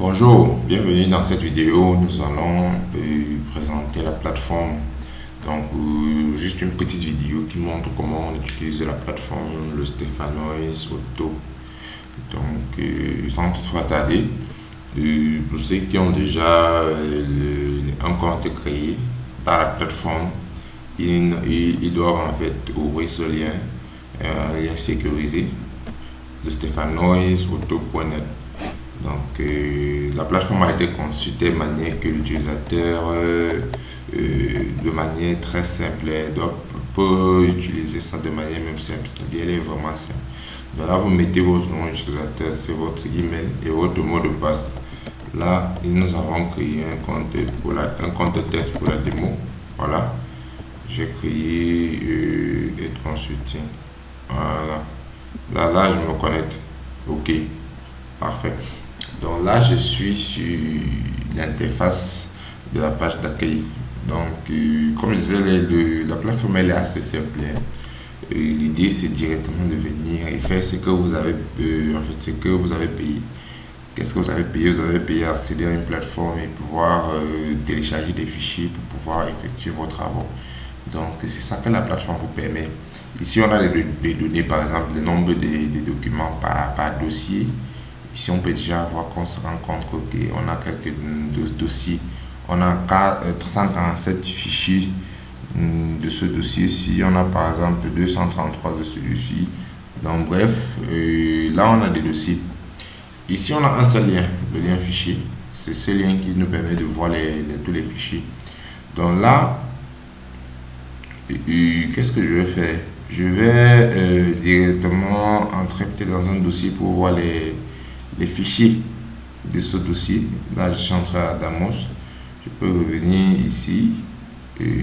Bonjour, bienvenue dans cette vidéo. Nous allons présenter la plateforme. Donc, juste une petite vidéo qui montre comment on utilise la plateforme, le Stephanois Auto. Donc, sans toutefois tarder, pour ceux qui ont déjà un compte créé dans la plateforme, ils doivent en fait ouvrir ce lien, lien sécurisé de stephanoisauto.net. Donc, la plateforme a été conçue de manière que l'utilisateur, de manière très simple, peut utiliser ça de manière même simple, c'est-à-dire elle est vraiment simple. Donc là, vous mettez votre nom utilisateur, c'est votre email et votre mot de passe. Là, nous avons créé un compte test pour la démo. Voilà, j'ai créé Aide Consulting. Voilà, là, je me connecte. Ok, parfait. Donc là, je suis sur l'interface de la page d'accueil. Donc, comme je disais, la plateforme elle est assez simple. L'idée, c'est directement de venir et faire ce que vous avez, en fait, ce que vous avez payé. Qu'est-ce que vous avez payé? Vous avez payé à accéder à une plateforme et pouvoir télécharger des fichiers pour pouvoir effectuer vos travaux. Donc, c'est ça que la plateforme vous permet. Ici, on a des données, par exemple, le nombre des documents par dossier. Ici, on peut déjà voir qu'on se rend compte qu'on a quelques dossiers. On a 347 fichiers de ce dossier-ci. On a par exemple 233 de celui-ci. Donc, bref, là, on a des dossiers. Ici, on a un seul lien, le lien fichier. C'est ce lien qui nous permet de voir tous les fichiers. Donc là, qu'est-ce que je vais faire? Je vais directement entrer peut-être dans un dossier pour voir les fichiers de ce dossier. Là, je suis entré à Damos. Je peux revenir ici et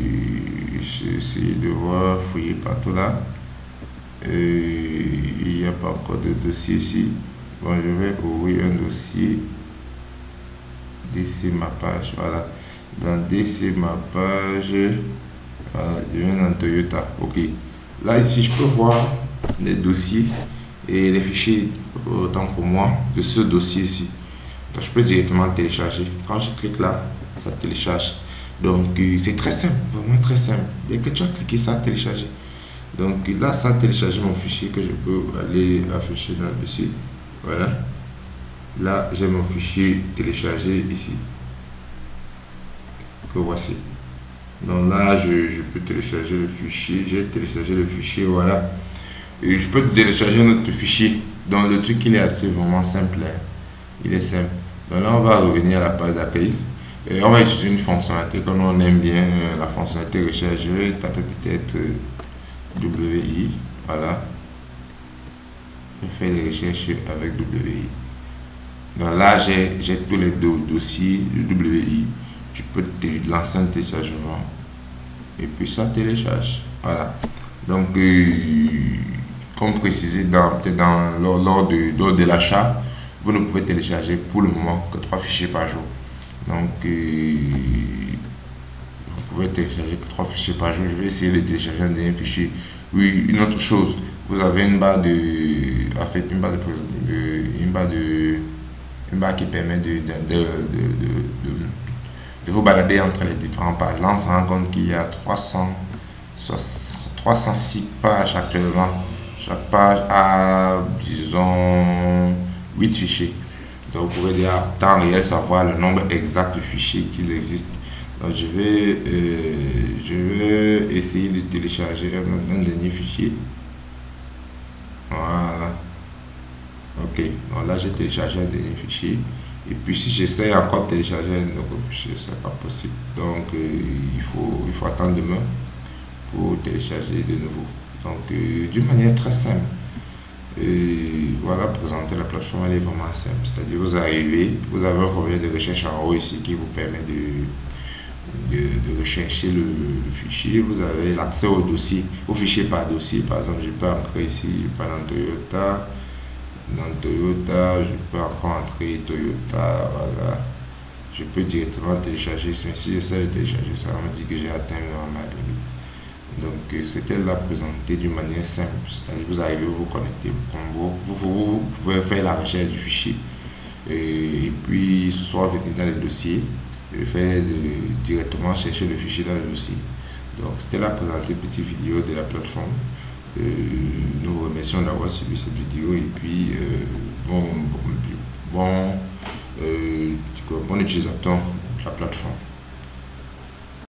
essayer de voir, fouiller partout là. Il n'y a pas encore de dossier ici. Bon, je vais ouvrir un dossier. DC ma page. Voilà. Dans DC ma page, voilà, je viens dans Toyota. Ok. Là, ici, je peux voir les dossiers et les fichiers, autant pour moi, de ce dossier-ci. Donc, je peux directement télécharger. Quand je clique là, ça télécharge. Donc, c'est très simple, vraiment très simple. Dès que tu as cliqué, ça a téléchargé. Donc, là, ça a téléchargé mon fichier que je peux aller afficher dans le dossier. Voilà. Là, j'ai mon fichier téléchargé ici. Que voici. Donc là, je peux télécharger le fichier. J'ai téléchargé le fichier, voilà. Et je peux télécharger notre fichier. Donc le truc, il est assez vraiment simple. Hein. Il est simple. Donc là, on va revenir à la page d'accueil. Et on va utiliser une fonctionnalité que on aime bien, la fonctionnalité recherche. Je vais taper peut-être WI. Voilà. Je fais les recherches avec WI. Donc là, j'ai tous les dossiers de WI. Je peux lancer un téléchargement et puis ça télécharge. Voilà. Donc, comme précisé lors de l'achat, vous ne pouvez télécharger pour le moment que 3 fichiers par jour. Donc, vous pouvez télécharger que 3 fichiers par jour. Je vais essayer de télécharger un dernier fichier. Oui, une autre chose, vous avez une barre qui permet de vous balader entre les différentes pages. Là, on se rend compte qu'il y a 306 pages actuellement. Chaque page a, disons, 8 fichiers. Donc, vous pouvez dire en temps réel savoir le nombre exact de fichiers qu'il existe. Donc, je vais essayer de télécharger un dernier fichier. Voilà. Ok. Donc là, j'ai téléchargé un dernier fichier. Et puis si j'essaie encore de télécharger un autre fichier, ce n'est pas possible. Donc il faut attendre demain pour télécharger de nouveau. Donc d'une manière très simple. Voilà, présenter la plateforme, elle est vraiment simple. C'est-à-dire vous arrivez, vous avez un formulaire de recherche en haut ici qui vous permet de rechercher le fichier. Vous avez l'accès au dossier, au fichier par dossier. Par exemple, je peux entrer ici, je peux dans Toyota. Dans Toyota, je peux encore entrer Toyota, voilà. Je peux directement télécharger, mais si j'essaie de télécharger ça, on me dit que j'ai atteint ma limite. Donc c'était là présenté d'une manière simple, c'est-à-dire vous arrivez, vous vous connectez, vous pouvez faire la recherche du fichier. et puis soit venir dans le dossier et faire directement chercher le fichier dans le dossier. Donc c'était la présentée petite vidéo de la plateforme. Nous vous remercions d'avoir suivi cette vidéo et puis bon utilisateur de la plateforme.